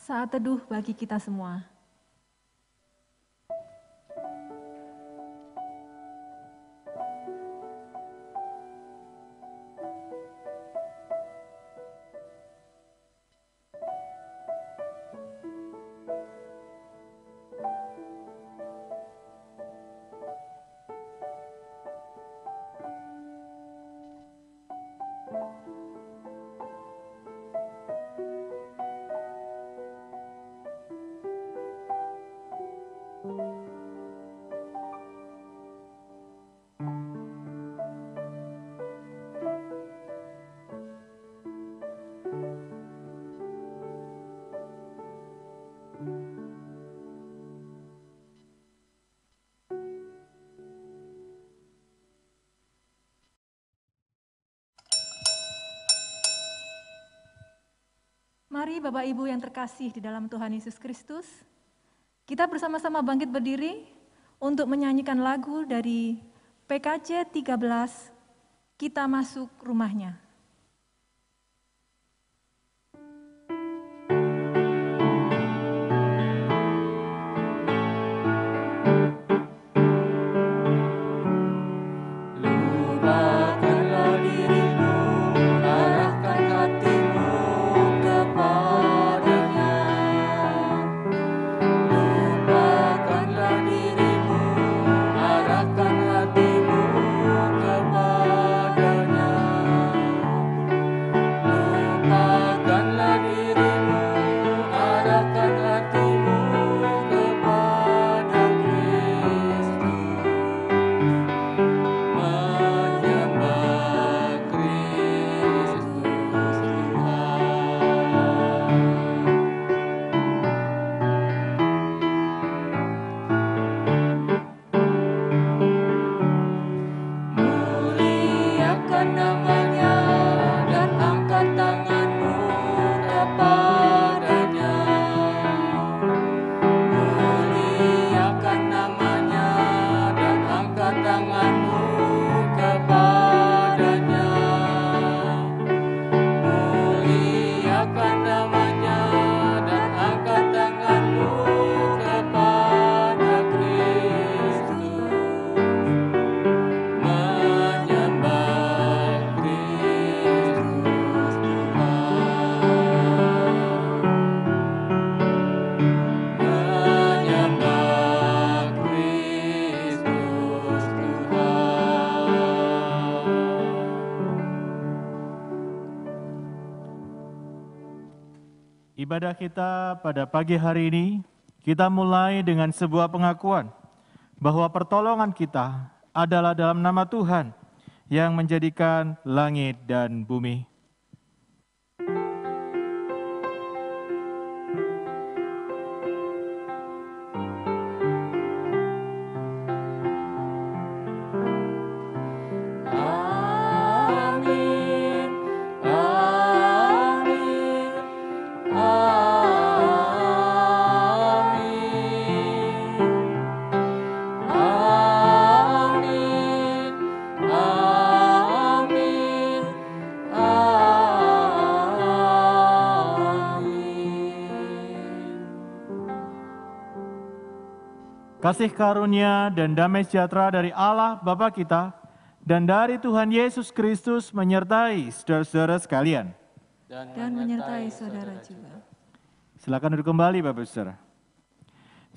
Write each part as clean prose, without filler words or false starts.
Saat teduh bagi kita semua. Mari Bapak Ibu yang terkasih di dalam Tuhan Yesus Kristus, kita bersama-sama bangkit berdiri untuk menyanyikan lagu dari PKJ 13, Kita Masuk Rumahnya. Ibadah kita pada pagi hari ini, kita mulai dengan sebuah pengakuan bahwa pertolongan kita adalah dalam nama Tuhan yang menjadikan langit dan bumi. Kasih karunia dan damai sejahtera dari Allah Bapa kita dan dari Tuhan Yesus Kristus menyertai saudara-saudara sekalian. Dan menyertai saudara juga. Silakan duduk kembali Bapak Saudara.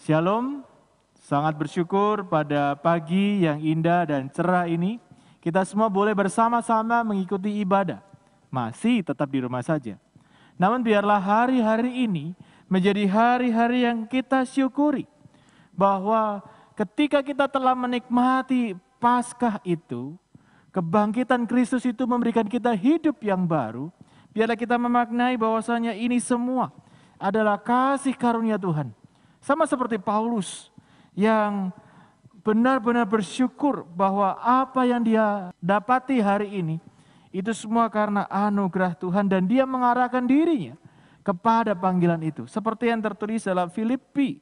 Shalom, sangat bersyukur pada pagi yang indah dan cerah ini kita semua boleh bersama-sama mengikuti ibadah. Masih tetap di rumah saja. Namun biarlah hari-hari ini menjadi hari-hari yang kita syukuri. Bahwa ketika kita telah menikmati Paskah itu, kebangkitan Kristus itu memberikan kita hidup yang baru, biarlah kita memaknai bahwasanya ini semua adalah kasih karunia Tuhan. Sama seperti Paulus yang benar-benar bersyukur bahwa apa yang dia dapati hari ini, itu semua karena anugerah Tuhan dan dia mengarahkan dirinya kepada panggilan itu. Seperti yang tertulis dalam Filipi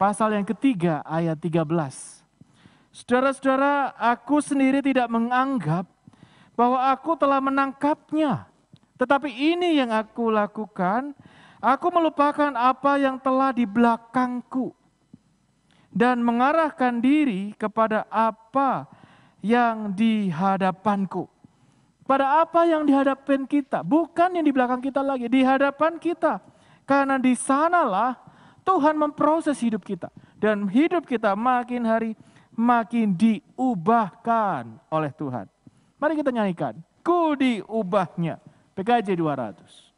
pasal yang ketiga ayat 13. Saudara-saudara, aku sendiri tidak menganggap bahwa aku telah menangkapnya. Tetapi ini yang aku lakukan, Aku melupakan apa yang telah di belakangku dan mengarahkan diri kepada apa yang di hadapanku. Pada apa yang di hadapan kita, bukan yang di belakang kita lagi, di hadapan kita. Karena di sanalah Tuhan memproses hidup kita. Dan hidup kita makin hari makin diubahkan oleh Tuhan. Mari kita nyanyikan, ku diubahnya. PKJ 200.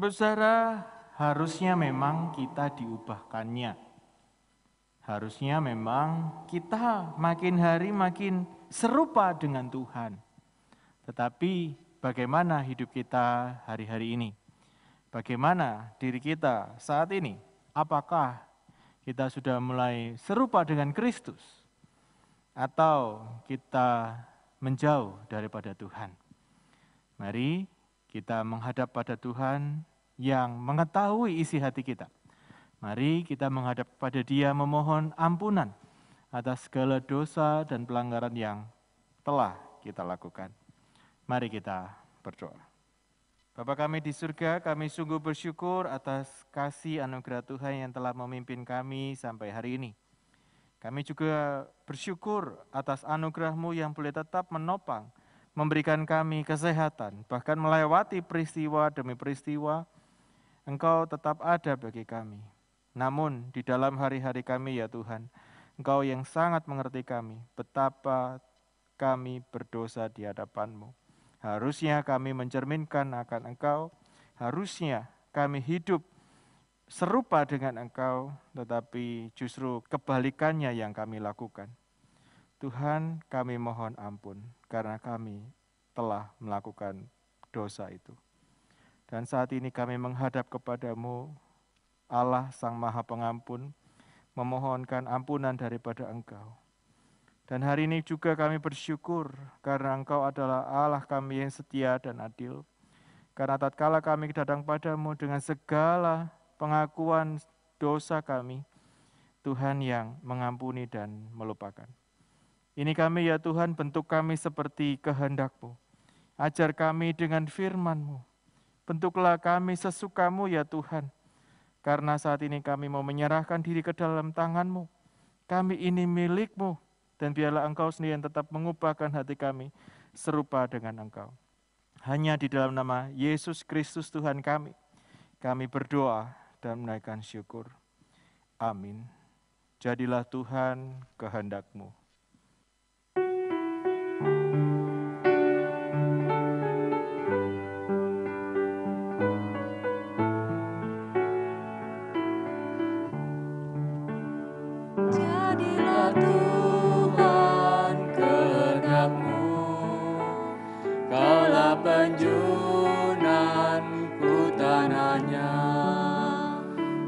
Bapak Saudara, harusnya memang kita diubahkannya. Harusnya memang kita makin hari makin serupa dengan Tuhan. Tetapi bagaimana hidup kita hari-hari ini? Bagaimana diri kita saat ini? Apakah kita sudah mulai serupa dengan Kristus? Atau kita menjauh daripada Tuhan? Mari kita menghadap pada Tuhan yang mengetahui isi hati kita. Mari kita menghadap pada Dia memohon ampunan atas segala dosa dan pelanggaran yang telah kita lakukan. Mari kita berdoa. Bapa kami di surga, kami sungguh bersyukur atas kasih anugerah Tuhan yang telah memimpin kami sampai hari ini. Kami juga bersyukur atas anugerah-Mu yang boleh tetap menopang, memberikan kami kesehatan, bahkan melewati peristiwa demi peristiwa, Engkau tetap ada bagi kami. Namun di dalam hari-hari kami ya Tuhan, Engkau yang sangat mengerti kami, betapa kami berdosa di hadapan-Mu. Harusnya kami mencerminkan akan Engkau, harusnya kami hidup serupa dengan Engkau, tetapi justru kebalikannya yang kami lakukan. Tuhan, kami mohon ampun karena kami telah melakukan dosa itu. Dan saat ini kami menghadap kepadamu, Allah Sang Maha Pengampun, memohonkan ampunan daripada Engkau. Dan hari ini juga kami bersyukur karena Engkau adalah Allah kami yang setia dan adil. Karena tatkala kami datang padamu dengan segala pengakuan dosa kami, Tuhan yang mengampuni dan melupakan. Ini kami ya Tuhan, bentuk kami seperti kehendak-Mu. Ajar kami dengan firman-Mu. Bentuklah kami sesukamu ya Tuhan. Karena saat ini kami mau menyerahkan diri ke dalam tangan-Mu. Kami ini milik-Mu. Dan biarlah Engkau sendiri yang tetap mengubahkan hati kami serupa dengan Engkau. Hanya di dalam nama Yesus Kristus Tuhan kami berdoa dan menaikkan syukur. Amin. Jadilah Tuhan kehendak-Mu. Jadilah Tuhan kehendak-Mu, Kaulah penjunanku tanahnya.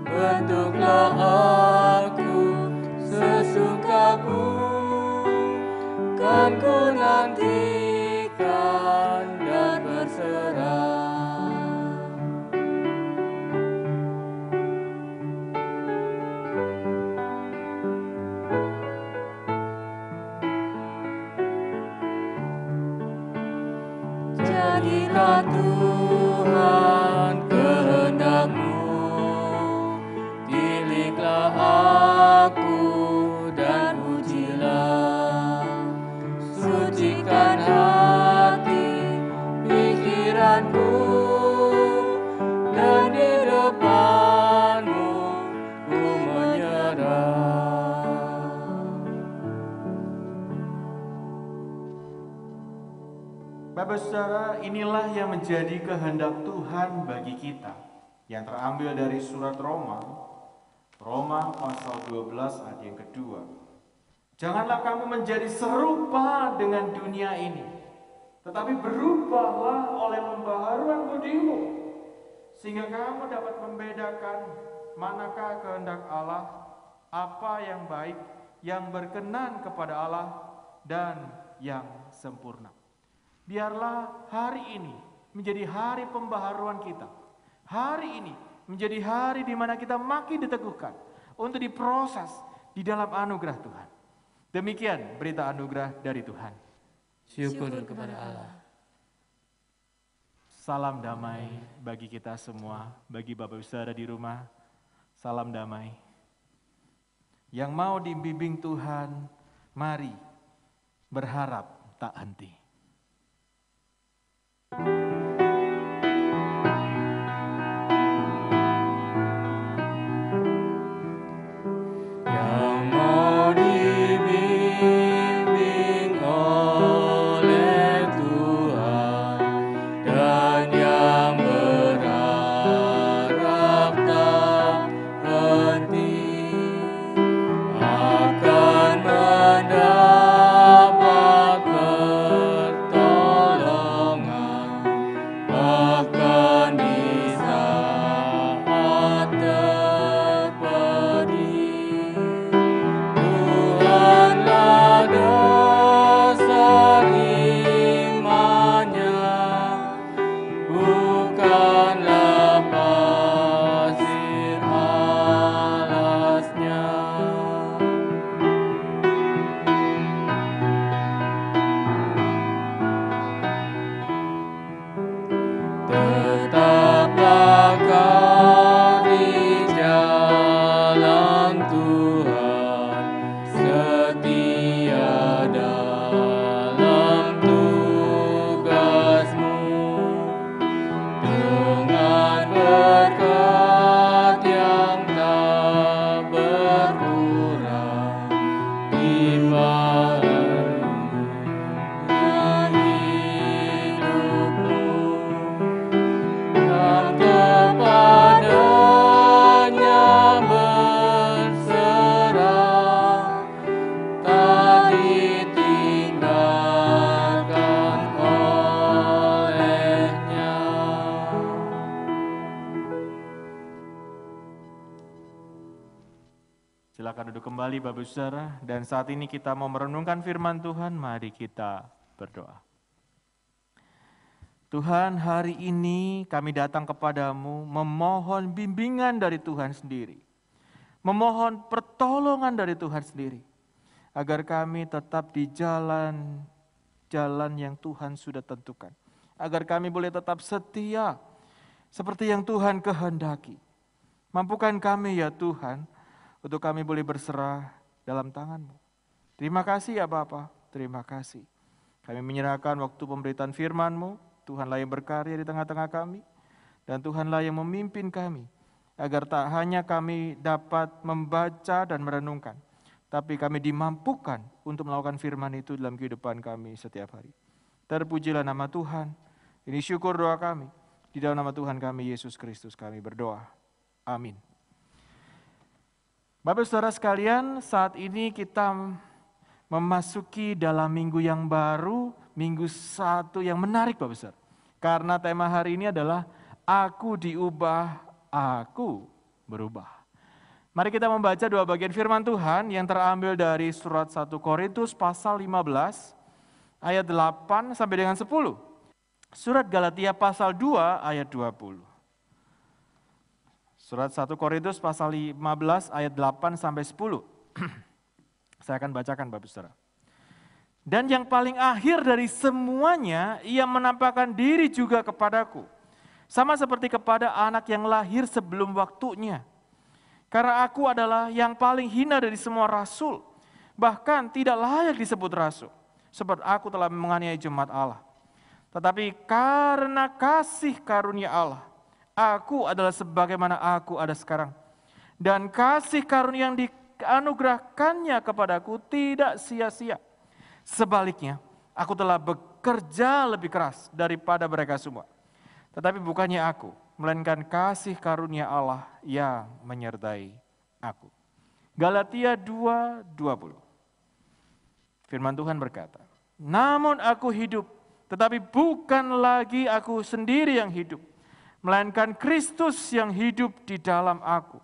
Bentuklah aku sesukamu, kan ku nantikan dan berserah. jadilah Tuhan kehendak-Mu, tiliklah aku dan ujilah, sucikan hati pikiranku, dan di depan-Mu ku menyerah. Bapak Saudara, inilah yang menjadi kehendak Tuhan bagi kita, yang terambil dari surat Roma pasal 12 ayat yang kedua. Janganlah kamu menjadi serupa dengan dunia ini, tetapi berubahlah oleh pembaharuan budimu, sehingga kamu dapat membedakan manakah kehendak Allah, apa yang baik, yang berkenan kepada Allah, dan yang sempurna. Biarlah hari ini menjadi hari pembaharuan kita. Hari ini menjadi hari di mana kita makin diteguhkan untuk diproses di dalam anugerah Tuhan. Demikian berita anugerah dari Tuhan. Syukur kepada Allah. Salam damai bagi kita semua, bagi Bapak Ibu Saudara di rumah. Salam damai. Yang mau dibimbing Tuhan, mari berharap tak henti. Yang mau dibimbing oleh Tuhan, dan yang berharap tak henti, akan mendapat pertolongan, bahkan di saat terpedih. Tuhanlah dasar imannya, bukanlah pasir alasnya. Tetaplah kau di jalan Tuhan, setia dalam tugasmu, dengan berkat yang tak berkurang, timbang hidupmu. Dan kepadanya berserah, tak ditinggalkan olehnya. Silakan duduk kembali Bapak Ibu Saudara, dan saat ini kita mau merenungkan firman Tuhan, mari kita berdoa. Tuhan, hari ini kami datang kepadamu memohon bimbingan dari Tuhan sendiri. Memohon pertolongan dari Tuhan sendiri. Agar kami tetap di jalan yang Tuhan sudah tentukan. Agar kami boleh tetap setia seperti yang Tuhan kehendaki. Mampukan kami ya Tuhan, untuk kami boleh berserah dalam tangan-Mu. Terima kasih ya Bapa, terima kasih. Kami menyerahkan waktu pemberitaan firman-Mu, Tuhanlah yang berkarya di tengah-tengah kami, dan Tuhanlah yang memimpin kami, agar tak hanya kami dapat membaca dan merenungkan, tapi kami dimampukan untuk melakukan firman itu dalam kehidupan kami setiap hari. Terpujilah nama Tuhan, ini syukur doa kami, di dalam nama Tuhan kami, Yesus Kristus kami berdoa. Amin. Bapak saudara sekalian, saat ini kita memasuki dalam minggu yang baru, minggu 1 yang menarik Bapak saudara. Karena tema hari ini adalah Aku diubah, aku berubah. Mari kita membaca 2 bagian firman Tuhan yang terambil dari surat 1 Korintus pasal 15 ayat 8 sampai dengan 10. Surat Galatia pasal 2 ayat 20. Surat 1 Korintus pasal 15 ayat 8 sampai 10. Saya akan bacakan Bapak Saudara. Dan yang paling akhir dari semuanya, ia menampakkan diri juga kepadaku. Sama seperti kepada anak yang lahir sebelum waktunya. Karena aku adalah yang paling hina dari semua rasul. Bahkan tidak layak disebut rasul. Sebab aku telah menganiaya jemaat Allah. Tetapi karena kasih karunia Allah, aku adalah sebagaimana aku ada sekarang. Dan kasih karunia yang dianugerahkannya kepadaku tidak sia-sia. Sebaliknya, aku telah bekerja lebih keras daripada mereka semua. Tetapi bukannya aku, melainkan kasih karunia Allah yang menyertai aku. Galatia 2:20. Firman Tuhan berkata, namun aku hidup, tetapi bukan lagi aku sendiri yang hidup, melainkan Kristus yang hidup di dalam aku.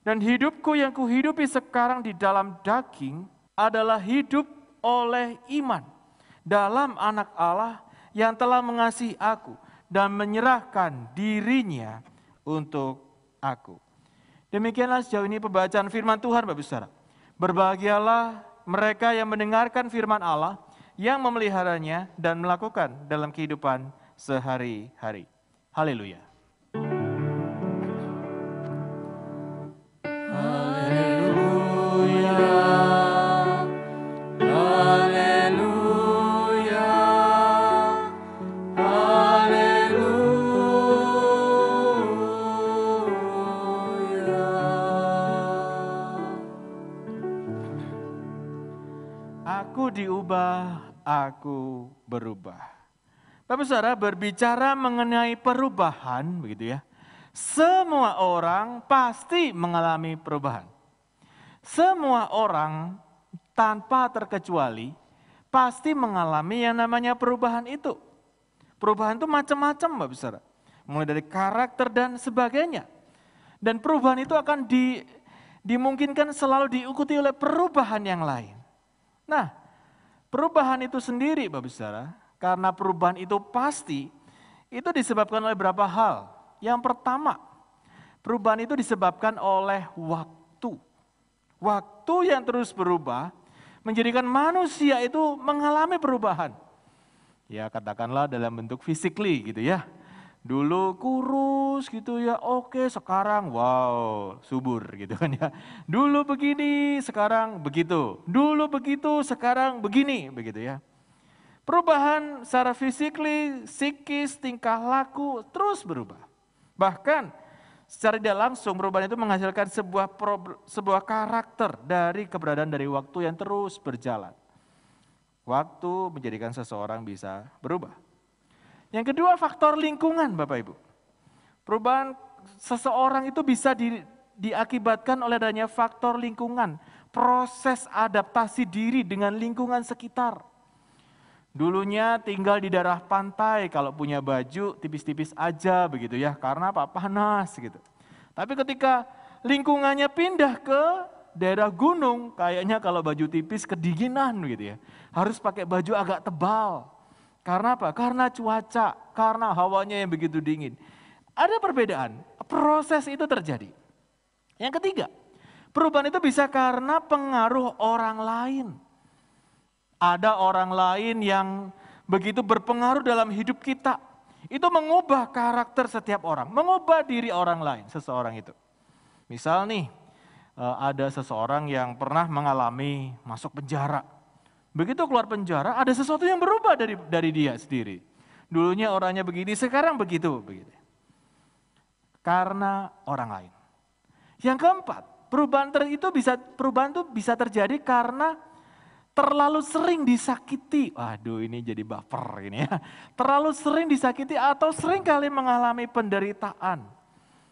Dan hidupku yang kuhidupi sekarang di dalam daging adalah hidup oleh iman dalam anak Allah yang telah mengasihi aku dan menyerahkan dirinya untuk aku. Demikianlah sejauh ini pembacaan firman Tuhan Bapak Saudara. Berbahagialah mereka yang mendengarkan firman Allah, yang memeliharanya dan melakukan dalam kehidupan sehari-hari. Haleluya. Diubah, aku berubah. Bapak Saudara, berbicara mengenai perubahan, begitu ya. Semua orang pasti mengalami perubahan. Semua orang tanpa terkecuali pasti mengalami yang namanya perubahan itu. Perubahan itu macam-macam Bapak Saudara. Mulai dari karakter dan sebagainya. Dan perubahan itu akan dimungkinkan selalu diikuti oleh perubahan yang lain. Nah, perubahan itu sendiri Bapak Saudara, karena perubahan itu pasti, itu disebabkan oleh beberapa hal. Yang pertama, perubahan itu disebabkan oleh waktu. Waktu yang terus berubah, menjadikan manusia itu mengalami perubahan. Ya katakanlah dalam bentuk physically gitu ya. Dulu kurus gitu ya, oke sekarang wow subur gitu kan ya. Dulu begini, sekarang begitu. Dulu begitu, sekarang begini begitu ya. Perubahan secara physically, psikis, tingkah laku terus berubah. Bahkan secara tidak langsung perubahan itu menghasilkan sebuah karakter dari keberadaan dari waktu yang terus berjalan. Waktu menjadikan seseorang bisa berubah. Yang kedua, faktor lingkungan Bapak Ibu. Perubahan seseorang itu bisa diakibatkan oleh adanya faktor lingkungan. Proses adaptasi diri dengan lingkungan sekitar. Dulunya tinggal di daerah pantai, kalau punya baju tipis-tipis aja begitu ya. Karena apa? Panas gitu. Tapi ketika lingkungannya pindah ke daerah gunung, kayaknya kalau baju tipis kedinginan gitu ya. Harus pakai baju agak tebal. Karena apa? Karena cuaca, karena hawanya yang begitu dingin. Ada perbedaan, proses itu terjadi. Yang ketiga, perubahan itu bisa karena pengaruh orang lain. Ada orang lain yang begitu berpengaruh dalam hidup kita. itu mengubah karakter setiap orang, mengubah diri orang lain, seseorang itu. Misal nih, ada seseorang yang pernah mengalami masuk penjara. Begitu keluar penjara, ada sesuatu yang berubah dari dia sendiri. Dulunya orangnya begini, sekarang begitu. Karena orang lain. Yang keempat, perubahan itu bisa terjadi karena terlalu sering disakiti. Waduh, ini jadi baper ini ya. Terlalu sering disakiti atau sering kali mengalami penderitaan.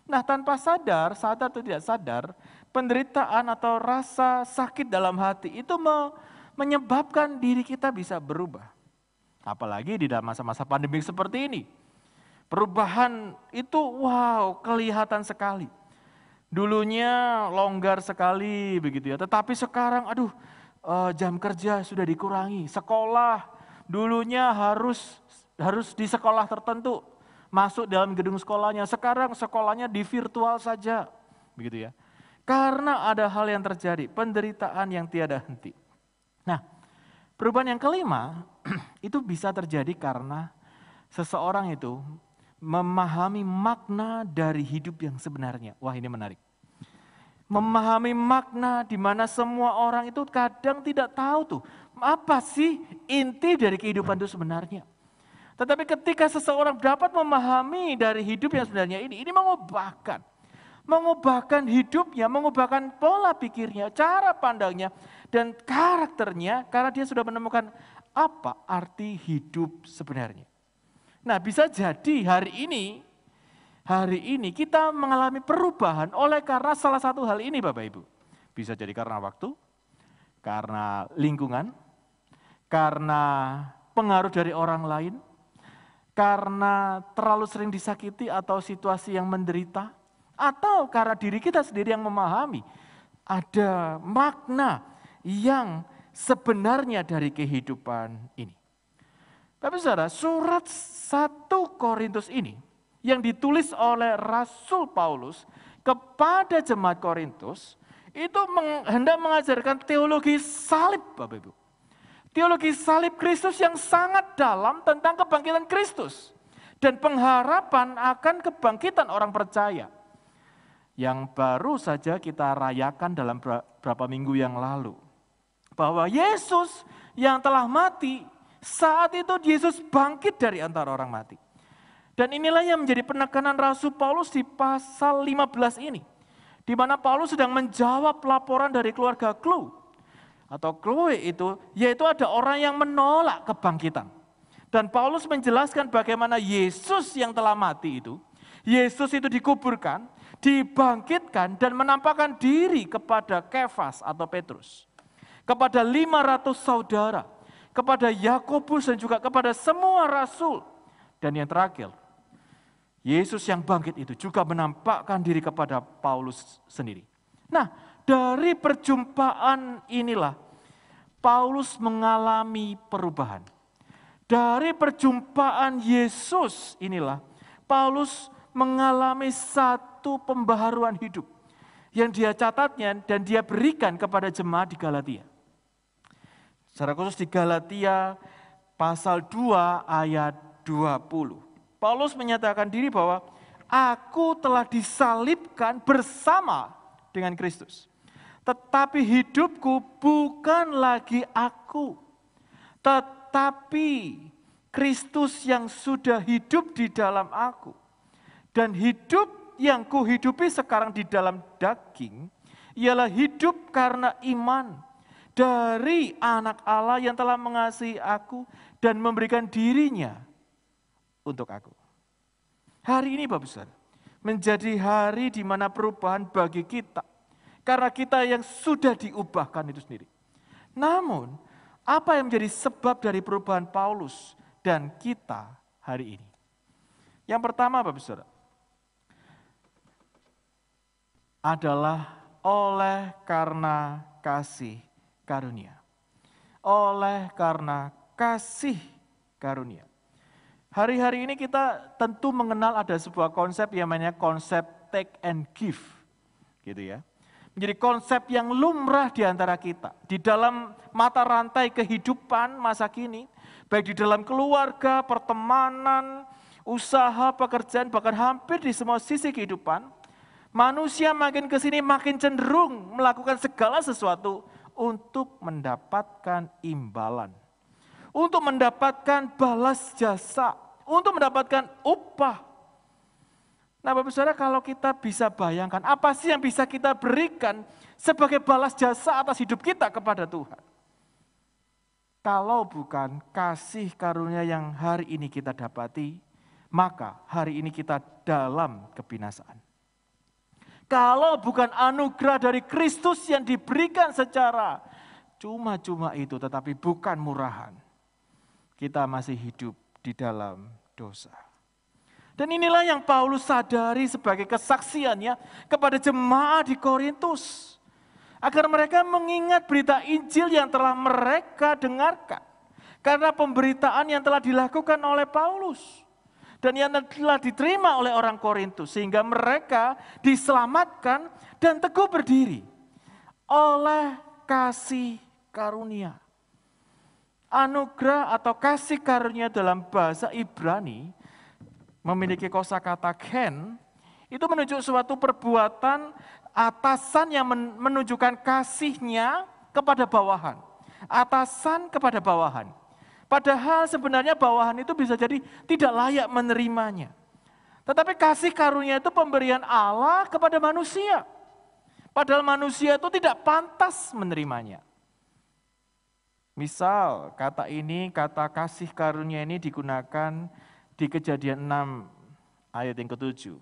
Nah, tanpa sadar atau tidak sadar, penderitaan atau rasa sakit dalam hati itu menyebabkan diri kita bisa berubah. Apalagi di dalam masa-masa pandemi seperti ini. Perubahan itu kelihatan sekali. Dulunya longgar sekali begitu ya, tetapi sekarang jam kerja sudah dikurangi. Sekolah dulunya harus di sekolah tertentu, masuk dalam gedung sekolahnya. Sekarang sekolahnya di virtual saja, begitu ya. Karena ada hal yang terjadi, penderitaan yang tiada henti. Nah, perubahan yang kelima itu bisa terjadi karena seseorang itu memahami makna dari hidup yang sebenarnya. Wah, ini menarik. Memahami makna di mana semua orang itu kadang tidak tahu tuh, apa sih inti dari kehidupan itu sebenarnya. Tetapi ketika seseorang dapat memahami dari hidup yang sebenarnya ini mengubahkan hidupnya, mengubahkan pola pikirnya, cara pandangnya, dan karakternya, karena dia sudah menemukan apa arti hidup sebenarnya. Nah, bisa jadi hari ini kita mengalami perubahan oleh karena salah satu hal ini Bapak Ibu. Bisa jadi karena waktu, karena lingkungan, karena pengaruh dari orang lain, karena terlalu sering disakiti atau situasi yang menderita, atau karena diri kita sendiri yang memahami ada makna yang sebenarnya dari kehidupan ini. Tapi saudara, surat 1 Korintus ini yang ditulis oleh Rasul Paulus kepada jemaat Korintus itu hendak mengajarkan teologi salib, Bapak Ibu. Teologi salib Kristus yang sangat dalam tentang kebangkitan Kristus dan pengharapan akan kebangkitan orang percaya yang baru saja kita rayakan dalam beberapa minggu yang lalu. Bahwa Yesus yang telah mati, saat itu Yesus bangkit dari antara orang mati. Dan inilah yang menjadi penekanan Rasul Paulus di pasal 15 ini. Di mana Paulus sedang menjawab laporan dari keluarga Chloe. Atau Chloe itu, yaitu ada orang yang menolak kebangkitan. Dan Paulus menjelaskan bagaimana Yesus yang telah mati itu, Yesus itu dikuburkan, dibangkitkan dan menampakkan diri kepada Kefas atau Petrus. Kepada 500 saudara, kepada Yakobus dan juga kepada semua rasul. Dan yang terakhir, Yesus yang bangkit itu juga menampakkan diri kepada Paulus sendiri. Nah, dari perjumpaan inilah Paulus mengalami perubahan. Dari perjumpaan Yesus inilah Paulus mengalami satu pembaharuan hidup yang dia catatnya dan dia berikan kepada jemaat di Galatia. Secara khusus di Galatia pasal 2 ayat 20. Paulus menyatakan diri bahwa aku telah disalibkan bersama dengan Kristus. Tetapi hidupku bukan lagi aku, tetapi Kristus yang sudah hidup di dalam aku. Dan hidup yang kuhidupi sekarang di dalam daging ialah hidup karena iman dari anak Allah yang telah mengasihi aku dan memberikan dirinya untuk aku. Hari ini Bapak Saudara, menjadi hari di mana perubahan bagi kita. Karena kita yang sudah diubahkan itu sendiri. Namun, apa yang menjadi sebab dari perubahan Paulus dan kita hari ini? Yang pertama Bapak Saudara, adalah oleh karena kasih karunia. Oleh karena kasih karunia. Hari-hari ini kita tentu mengenal ada sebuah konsep yang namanya konsep take and give. Gitu ya. Menjadi konsep yang lumrah di antara kita. Di dalam mata rantai kehidupan masa kini, baik di dalam keluarga, pertemanan, usaha, pekerjaan, bahkan hampir di semua sisi kehidupan, manusia makin ke sini makin cenderung melakukan segala sesuatu untuk mendapatkan imbalan, untuk mendapatkan balas jasa, untuk mendapatkan upah. Nah, Bapak Saudara, kalau kita bisa bayangkan apa sih yang bisa kita berikan sebagai balas jasa atas hidup kita kepada Tuhan? Kalau bukan kasih karunia yang hari ini kita dapati, maka hari ini kita dalam kebinasaan. Kalau bukan anugerah dari Kristus yang diberikan secara cuma-cuma itu, tetapi bukan murahan, kita masih hidup di dalam dosa. Dan inilah yang Paulus sadari sebagai kesaksiannya kepada jemaat di Korintus. Agar mereka mengingat berita Injil yang telah mereka dengarkan. Karena pemberitaan yang telah dilakukan oleh Paulus. Dan yang telah diterima oleh orang Korintus. Sehingga mereka diselamatkan dan teguh berdiri oleh kasih karunia. Anugerah atau kasih karunia dalam bahasa Ibrani memiliki kosakata ken, itu menunjuk suatu perbuatan atasan yang menunjukkan kasihnya kepada bawahan. Atasan kepada bawahan. Padahal sebenarnya bawahan itu bisa jadi tidak layak menerimanya. Tetapi kasih karunia itu pemberian Allah kepada manusia. Padahal manusia itu tidak pantas menerimanya. Misal kata kasih karunia ini digunakan di Kejadian 6 ayat yang ke-7.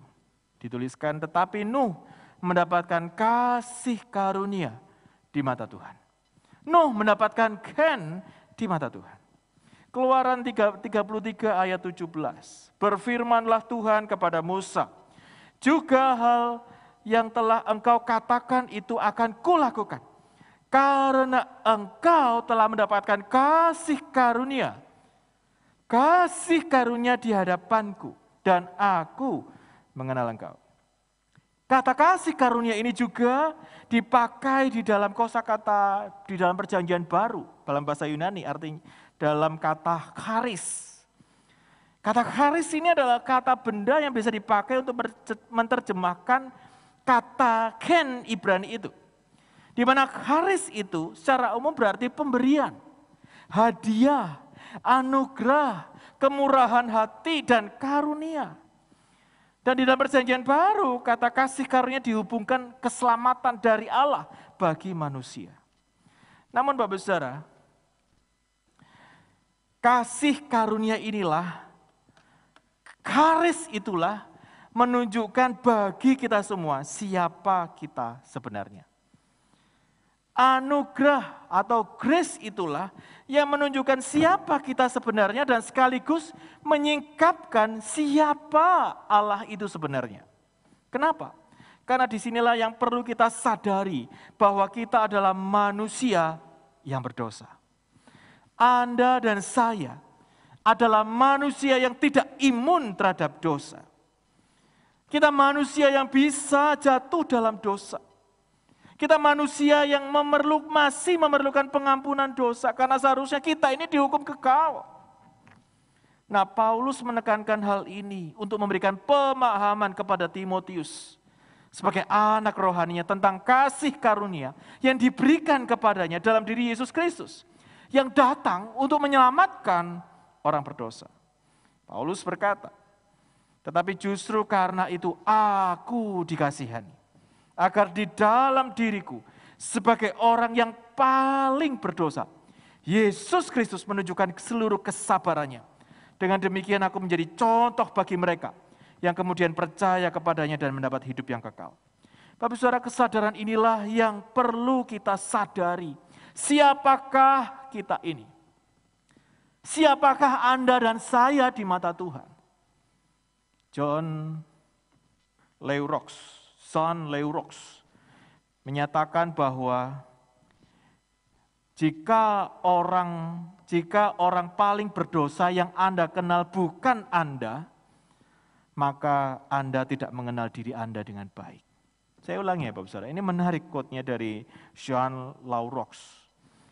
Dituliskan, tetapi Nuh mendapatkan kasih karunia di mata Tuhan. Nuh mendapatkan ken di mata Tuhan. Keluaran 33 ayat 17. Berfirmanlah Tuhan kepada Musa, juga hal yang telah engkau katakan itu akan kulakukan. Karena engkau telah mendapatkan kasih karunia di hadapanku, dan aku mengenal engkau. Kata kasih karunia ini juga dipakai di dalam kosakata di dalam perjanjian baru, dalam bahasa Yunani, artinya dalam kata charis. Kata charis ini adalah kata benda yang bisa dipakai untuk menerjemahkan kata ken Ibrani itu. Di mana charis itu secara umum berarti pemberian, hadiah, anugerah, kemurahan hati, dan karunia. Dan di dalam perjanjian baru, kata kasih karunia dihubungkan keselamatan dari Allah bagi manusia. Namun Bapak Saudara, kasih karunia inilah, charis itulah menunjukkan bagi kita semua siapa kita sebenarnya. Anugerah atau grace itulah yang menunjukkan siapa kita sebenarnya dan sekaligus menyingkapkan siapa Allah itu sebenarnya. Kenapa? Karena disinilah yang perlu kita sadari bahwa kita adalah manusia yang berdosa. Anda dan saya adalah manusia yang tidak imun terhadap dosa. Kita manusia yang bisa jatuh dalam dosa. Kita manusia yang masih memerlukan pengampunan dosa karena seharusnya kita ini dihukum kekal. Nah, Paulus menekankan hal ini untuk memberikan pemahaman kepada Timotius sebagai anak rohaninya tentang kasih karunia yang diberikan kepadanya dalam diri Yesus Kristus yang datang untuk menyelamatkan orang berdosa. Paulus berkata, tetapi justru karena itu aku dikasihani, agar di dalam diriku sebagai orang yang paling berdosa, Yesus Kristus menunjukkan seluruh kesabarannya. Dengan demikian aku menjadi contoh bagi mereka yang kemudian percaya kepadanya dan mendapat hidup yang kekal. Bapak Saudara, kesadaran inilah yang perlu kita sadari. Siapakah kita ini? Siapakah Anda dan saya di mata Tuhan? John Leurox menyatakan bahwa jika orang paling berdosa yang Anda kenal bukan Anda, maka Anda tidak mengenal diri Anda dengan baik. Saya ulangi ya Bapak Saudara, ini menarik quote-nya dari John Leurox.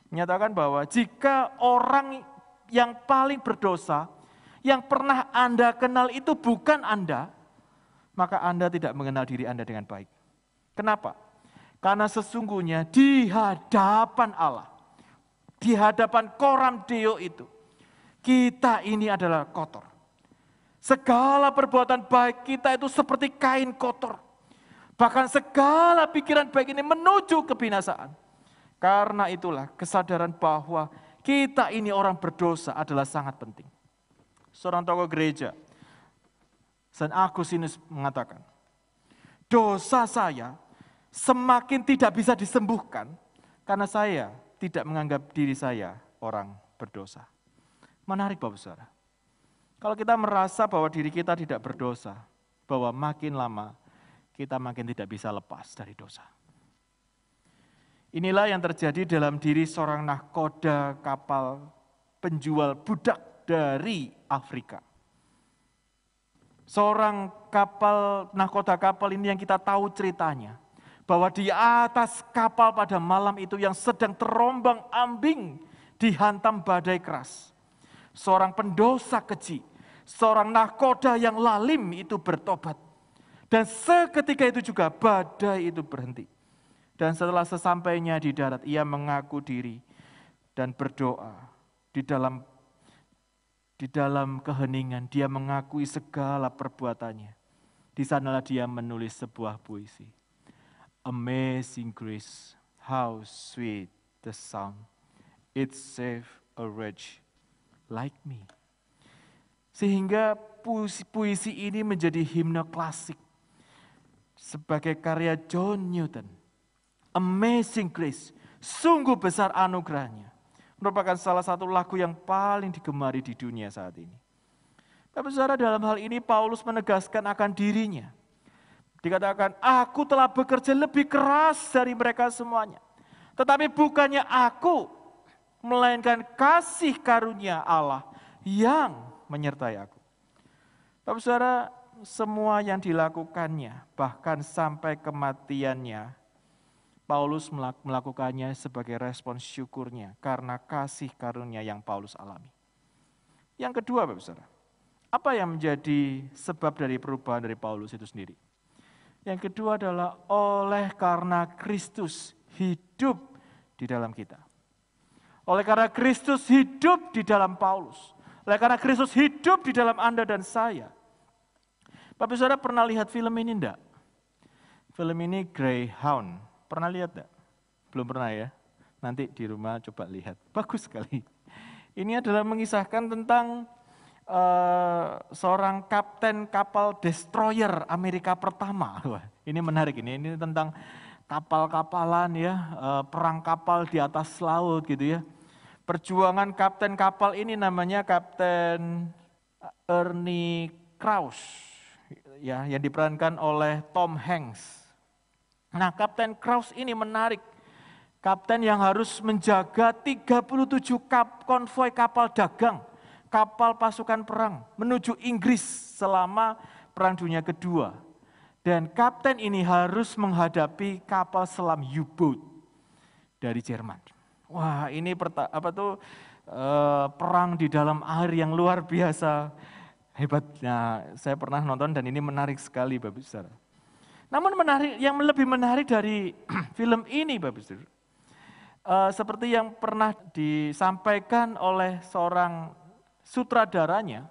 Menyatakan bahwa jika orang yang paling berdosa yang pernah Anda kenal itu bukan Anda, maka Anda tidak mengenal diri Anda dengan baik. Kenapa? Karena sesungguhnya di hadapan Allah, di hadapan Coram Deo itu, kita ini adalah kotor. Segala perbuatan baik kita itu seperti kain kotor. Bahkan segala pikiran baik ini menuju kebinasaan. Karena itulah kesadaran bahwa kita ini orang berdosa adalah sangat penting. Seorang tokoh gereja, Saint Agustinus mengatakan, dosa saya semakin tidak bisa disembuhkan karena saya tidak menganggap diri saya orang berdosa. Menarik Bapak Saudara. Kalau kita merasa bahwa diri kita tidak berdosa, bahwa makin lama kita makin tidak bisa lepas dari dosa. Inilah yang terjadi dalam diri seorang nahkoda kapal penjual budak dari Afrika. Seorang nahkoda kapal ini yang kita tahu ceritanya, bahwa di atas kapal pada malam itu yang sedang terombang-ambing dihantam badai keras. Seorang pendosa keji, seorang nahkoda yang lalim itu bertobat. Dan seketika itu juga badai itu berhenti. Dan setelah sesampainya di darat, ia mengaku diri dan berdoa di dalam keheningan. Dia mengakui segala perbuatannya. Di sanalah dia menulis sebuah puisi. Amazing grace, how sweet the sound. It saved a wretch like me. Sehingga puisi ini menjadi himne klasik sebagai karya John Newton. Amazing grace, sungguh besar anugerahnya. Merupakan salah satu lagu yang paling digemari di dunia saat ini. Tapi saudara, dalam hal ini Paulus menegaskan akan dirinya. Dikatakan, aku telah bekerja lebih keras dari mereka semuanya. Tetapi bukannya aku, melainkan kasih karunia Allah yang menyertai aku. Bapak saudara, semua yang dilakukannya, bahkan sampai kematiannya, Paulus melakukannya sebagai respon syukurnya karena kasih karunia yang Paulus alami. Yang kedua, Bapak saudara, apa yang menjadi sebab dari perubahan dari Paulus itu sendiri? Yang kedua adalah oleh karena Kristus hidup di dalam kita. Oleh karena Kristus hidup di dalam Paulus. Oleh karena Kristus hidup di dalam Anda dan saya. Bapak saudara pernah lihat film ini enggak? Film ini Greyhound. Pernah lihat enggak? Belum pernah ya? Nanti di rumah coba lihat. Bagus sekali. Ini adalah mengisahkan tentang seorang kapten kapal destroyer Amerika pertama. Wah, ini menarik ini tentang kapal-kapalan ya, perang kapal di atas laut gitu ya. Perjuangan kapten kapal ini namanya Kapten Ernie Krause ya, yang diperankan oleh Tom Hanks. Nah, Kapten Krause ini menarik. Kapten yang harus menjaga 37 konvoi kapal dagang, kapal pasukan perang menuju Inggris selama Perang Dunia Kedua. Dan kapten ini harus menghadapi kapal selam U-boat dari Jerman. Wah, ini perang di dalam air yang luar biasa hebatnya. Saya pernah nonton dan ini menarik sekali, Bapak Saudara. Namun yang lebih menarik dari film ini, Bapak Saudara, seperti yang pernah disampaikan oleh seorang sutradaranya,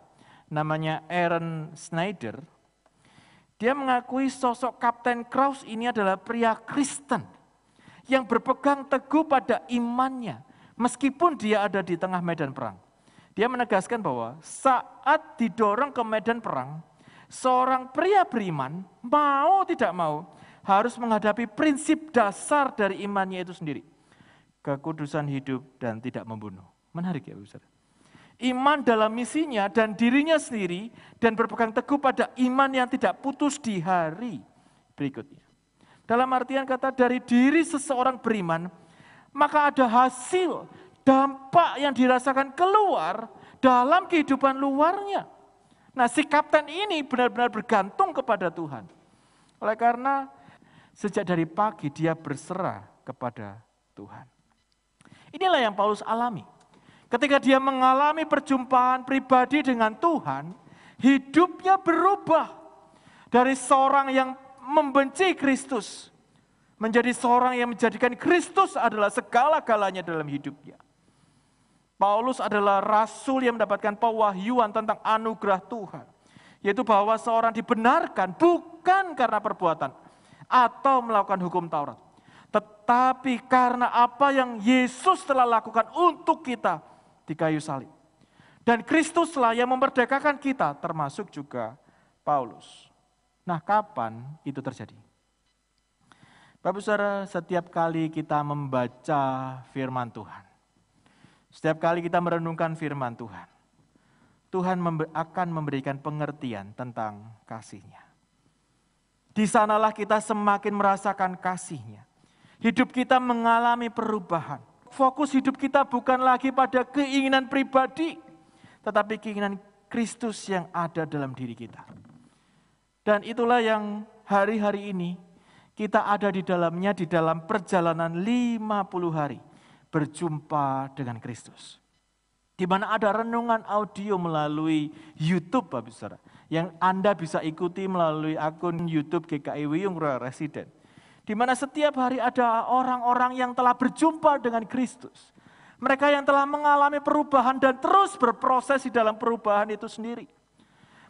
namanya Aaron Snyder. Dia mengakui sosok Kapten Krause ini adalah pria Kristen yang berpegang teguh pada imannya meskipun dia ada di tengah medan perang. Dia menegaskan bahwa saat didorong ke medan perang, seorang pria beriman mau tidak mau harus menghadapi prinsip dasar dari imannya itu sendiri. Kekudusan hidup dan tidak membunuh. Menarik ya, Bapak. Iman dalam misinya dan dirinya sendiri dan berpegang teguh pada iman yang tidak putus di hari berikutnya. Dalam artian kata dari diri seseorang beriman, maka ada hasil, dampak yang dirasakan keluar dalam kehidupan luarnya. Nah, si kapten ini benar-benar bergantung kepada Tuhan. Oleh karena sejak dari pagi dia berserah kepada Tuhan. Inilah yang Paulus alami. Ketika dia mengalami perjumpaan pribadi dengan Tuhan, hidupnya berubah dari seorang yang membenci Kristus menjadi seorang yang menjadikan Kristus adalah segala-galanya dalam hidupnya. Paulus adalah rasul yang mendapatkan pewahyuan tentang anugerah Tuhan, yaitu bahwa seorang dibenarkan bukan karena perbuatan atau melakukan hukum Taurat, tetapi karena apa yang Yesus telah lakukan untuk kita di kayu salib. Dan Kristuslah yang memerdekakan kita, termasuk juga Paulus. Nah, kapan itu terjadi? Bapak Saudara, setiap kali kita membaca firman Tuhan, setiap kali kita merenungkan firman Tuhan, Tuhan akan memberikan pengertian tentang kasih-Nya. Di sanalah kita semakin merasakan kasih-Nya. Hidup kita mengalami perubahan. Fokus hidup kita bukan lagi pada keinginan pribadi, tetapi keinginan Kristus yang ada dalam diri kita. Dan itulah yang hari-hari ini kita ada di dalamnya, di dalam perjalanan 50 hari berjumpa dengan Kristus. Di mana ada renungan audio melalui YouTube, Bapak Saudara, yang Anda bisa ikuti melalui akun YouTube GKI Wiyung Royal Resident. Di mana setiap hari ada orang-orang yang telah berjumpa dengan Kristus. Mereka yang telah mengalami perubahan dan terus berproses di dalam perubahan itu sendiri.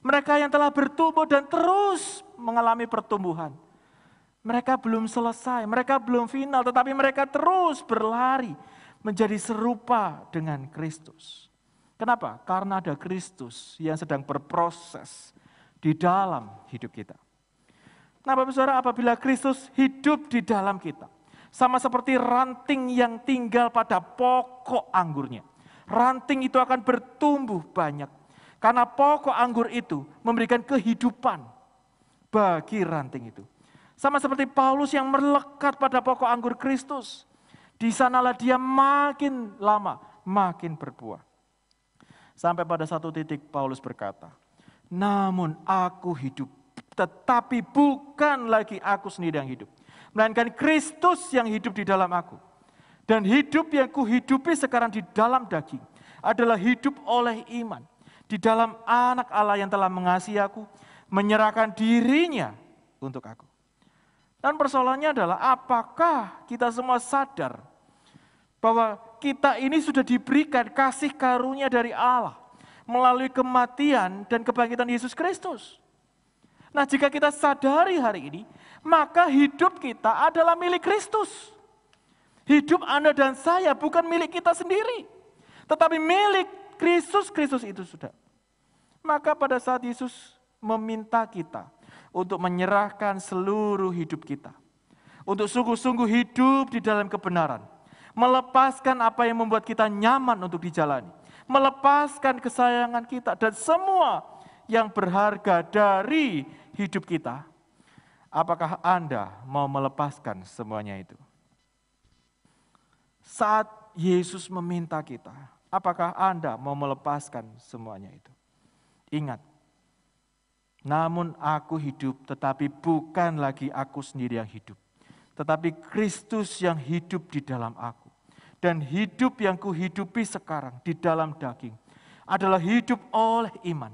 Mereka yang telah bertumbuh dan terus mengalami pertumbuhan. Mereka belum selesai, mereka belum final, tetapi mereka terus berlari menjadi serupa dengan Kristus. Kenapa? Karena ada Kristus yang sedang berproses di dalam hidup kita. Nah, Bapak Saudara, apabila Kristus hidup di dalam kita, sama seperti ranting yang tinggal pada pokok anggurnya. Ranting itu akan bertumbuh banyak, karena pokok anggur itu memberikan kehidupan bagi ranting itu. Sama seperti Paulus yang melekat pada pokok anggur Kristus. Di sanalah dia makin lama, makin berbuah. Sampai pada satu titik Paulus berkata, namun aku hidup, tetapi bukan lagi aku sendiri yang hidup, melainkan Kristus yang hidup di dalam aku. Dan hidup yang kuhidupi sekarang di dalam daging adalah hidup oleh iman di dalam anak Allah yang telah mengasihi aku, menyerahkan dirinya untuk aku. Dan persoalannya adalah apakah kita semua sadar bahwa kita ini sudah diberikan kasih karunia dari Allah melalui kematian dan kebangkitan Yesus Kristus. Nah, jika kita sadari hari ini, maka hidup kita adalah milik Kristus. Hidup Anda dan saya bukan milik kita sendiri, tetapi milik Kristus. Kristus itu sudah. Maka pada saat Yesus meminta kita untuk menyerahkan seluruh hidup kita, untuk sungguh-sungguh hidup di dalam kebenaran, melepaskan apa yang membuat kita nyaman untuk dijalani, melepaskan kesayangan kita dan semua yang berharga dari hidup kita. Apakah Anda mau melepaskan semuanya itu? Saat Yesus meminta kita, apakah Anda mau melepaskan semuanya itu? Ingat, namun aku hidup, tetapi bukan lagi aku sendiri yang hidup, tetapi Kristus yang hidup di dalam aku. Dan hidup yang kuhidupi sekarang di dalam daging adalah hidup oleh iman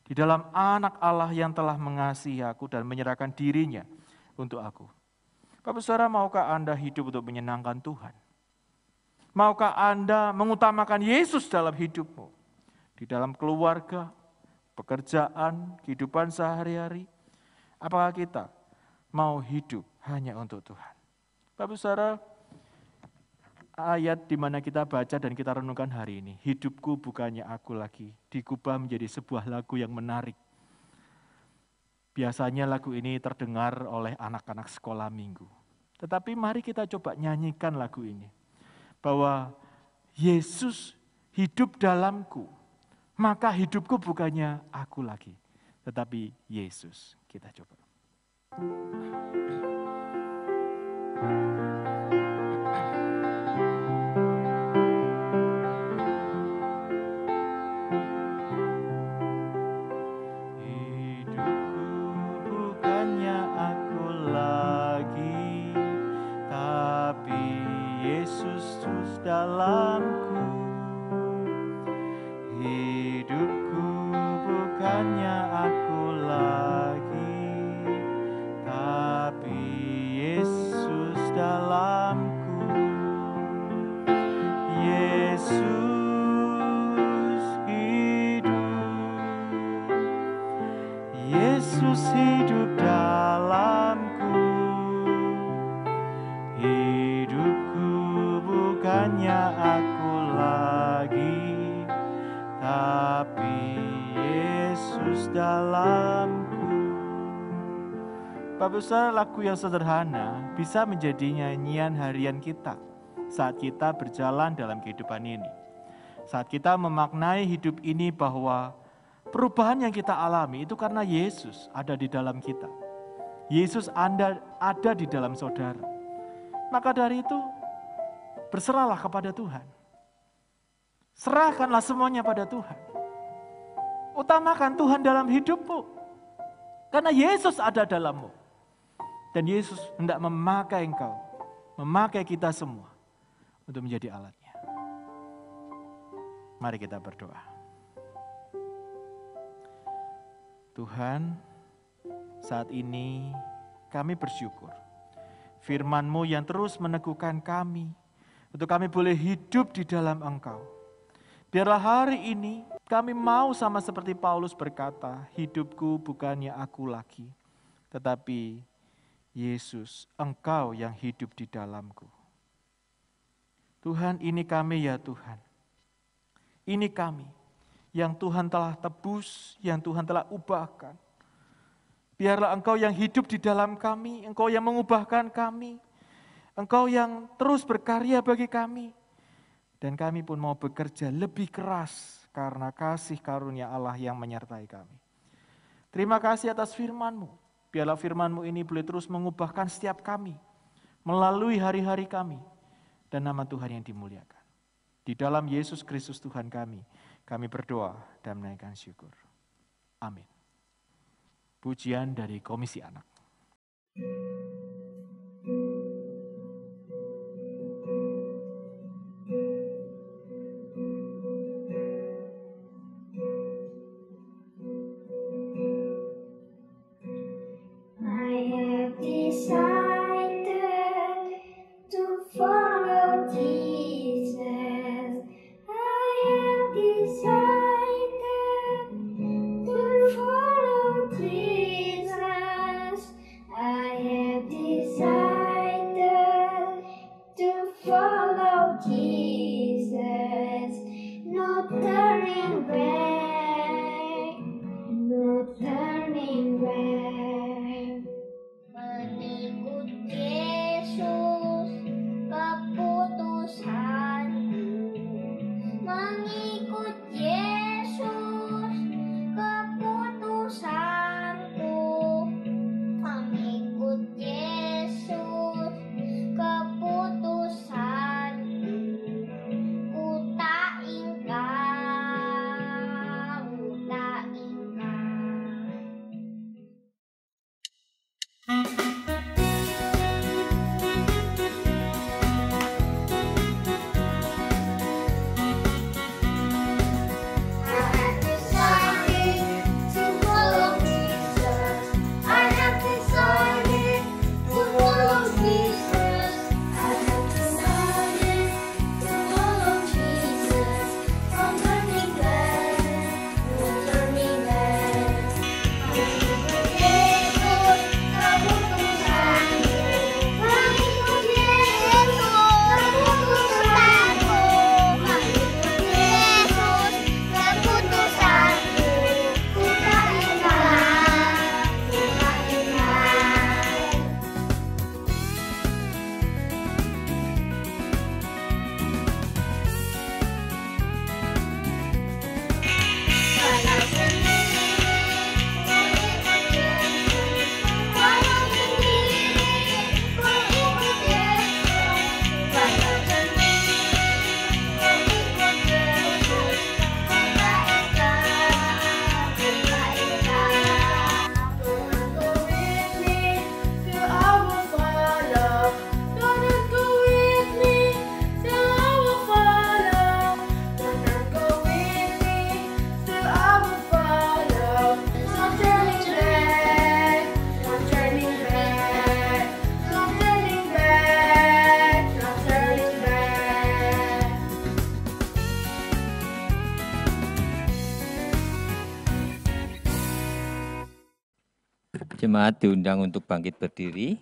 di dalam anak Allah yang telah mengasihi aku dan menyerahkan dirinya untuk aku. Bapak Saudara, maukah Anda hidup untuk menyenangkan Tuhan? Maukah Anda mengutamakan Yesus dalam hidupmu? Di dalam keluarga, pekerjaan, kehidupan sehari-hari? Apakah kita mau hidup hanya untuk Tuhan? Bapak Saudara, ayat di mana kita baca dan kita renungkan hari ini, hidupku bukannya aku lagi, digubah menjadi sebuah lagu yang menarik. Biasanya lagu ini terdengar oleh anak-anak sekolah minggu. Tetapi mari kita coba nyanyikan lagu ini. Bahwa Yesus hidup dalamku, maka hidupku bukannya aku lagi, tetapi Yesus. Kita coba. Dalamku, terus hidup dalamku. Hidupku bukannya aku lagi, tapi Yesus dalamku. Bapak Saudara, lagu yang sederhana bisa menjadi nyanyian harian kita saat kita berjalan dalam kehidupan ini. Saat kita memaknai hidup ini bahwa perubahan yang kita alami itu karena Yesus ada di dalam kita. Yesus ada di dalam saudara. Maka dari itu, berserahlah kepada Tuhan. Serahkanlah semuanya pada Tuhan. Utamakan Tuhan dalam hidupmu. Karena Yesus ada dalammu. Dan Yesus hendak memakai engkau, memakai kita semua untuk menjadi alatnya. Mari kita berdoa. Tuhan, saat ini kami bersyukur firman-Mu yang terus meneguhkan kami untuk kami boleh hidup di dalam Engkau. Biarlah hari ini kami mau sama seperti Paulus berkata, hidupku bukannya aku lagi, tetapi Yesus, Engkau yang hidup di dalamku. Tuhan, ini kami ya Tuhan. Ini kami yang Tuhan telah tebus, yang Tuhan telah ubahkan. Biarlah Engkau yang hidup di dalam kami, Engkau yang mengubahkan kami, Engkau yang terus berkarya bagi kami. Dan kami pun mau bekerja lebih keras karena kasih karunia Allah yang menyertai kami. Terima kasih atas firman-Mu. Biarlah firman-Mu ini boleh terus mengubahkan setiap kami, melalui hari-hari kami, dan nama Tuhan yang dimuliakan. Di dalam Yesus Kristus Tuhan kami berdoa dan menaikkan syukur. Amin. Pujian dari Komisi Anak. Jesus. Jemaat diundang untuk bangkit berdiri.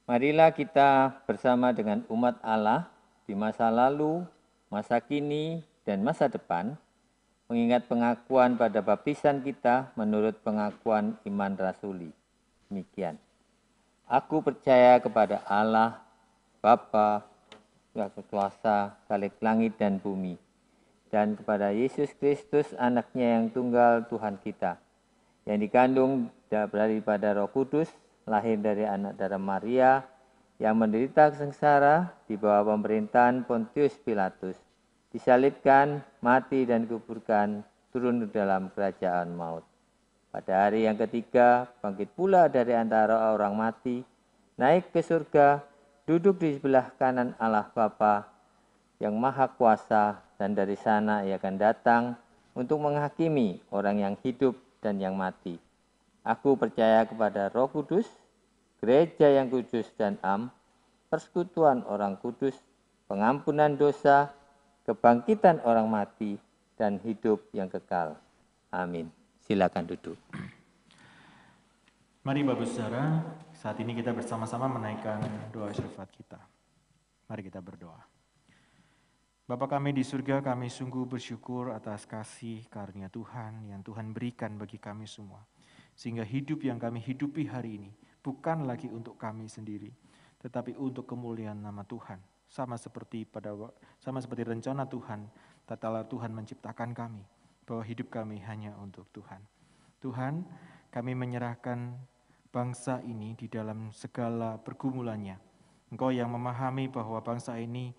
Marilah kita bersama dengan umat Allah di masa lalu, masa kini, dan masa depan, mengingat pengakuan pada baptisan kita menurut pengakuan iman rasuli. Demikian. Aku percaya kepada Allah, Bapa, yang berkuasa, Khalik langit dan bumi, dan kepada Yesus Kristus, anaknya yang tunggal Tuhan kita, yang dikandung daripada Roh Kudus, lahir dari anak darah Maria, yang menderita sengsara di bawah pemerintahan Pontius Pilatus, disalibkan, mati dan dikuburkan, turun ke dalam kerajaan maut. Pada hari yang ketiga, bangkit pula dari antara orang mati, naik ke surga, duduk di sebelah kanan Allah Bapa yang Maha Kuasa, dan dari sana ia akan datang untuk menghakimi orang yang hidup dan yang mati. Aku percaya kepada Roh Kudus, gereja yang kudus dan am, persekutuan orang kudus, pengampunan dosa, kebangkitan orang mati, dan hidup yang kekal. Amin. Silakan duduk. Mari Bapak Saudara, saat ini kita bersama-sama menaikkan doa syafaat kita. Mari kita berdoa. Bapa kami di surga, kami sungguh bersyukur atas kasih karunia Tuhan yang Tuhan berikan bagi kami semua. Sehingga hidup yang kami hidupi hari ini bukan lagi untuk kami sendiri, tetapi untuk kemuliaan nama Tuhan. Sama seperti rencana Tuhan, tatkala Tuhan menciptakan kami, bahwa hidup kami hanya untuk Tuhan. Tuhan, kami menyerahkan bangsa ini di dalam segala pergumulannya. Engkau yang memahami bahwa bangsa ini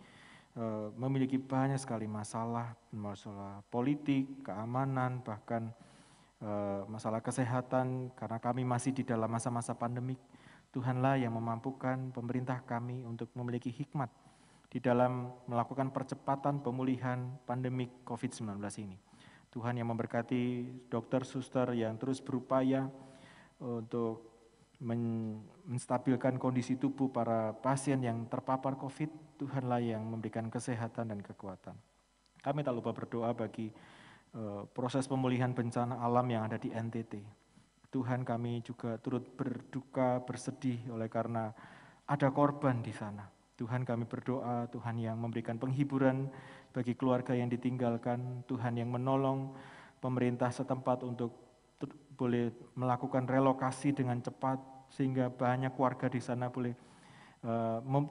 memiliki banyak sekali masalah politik, keamanan, bahkan masalah kesehatan, karena kami masih di dalam masa-masa pandemik. Tuhanlah yang memampukan pemerintah kami untuk memiliki hikmat di dalam melakukan percepatan pemulihan pandemik COVID-19 ini. Tuhan yang memberkati dokter, suster yang terus berupaya untuk menstabilkan kondisi tubuh para pasien yang terpapar COVID. Tuhanlah yang memberikan kesehatan dan kekuatan. Kami tak lupa berdoa bagi proses pemulihan bencana alam yang ada di NTT. Tuhan, kami juga turut berduka, bersedih oleh karena ada korban di sana. Tuhan, kami berdoa, Tuhan yang memberikan penghiburan bagi keluarga yang ditinggalkan, Tuhan yang menolong pemerintah setempat untuk boleh melakukan relokasi dengan cepat, sehingga banyak warga di sana boleh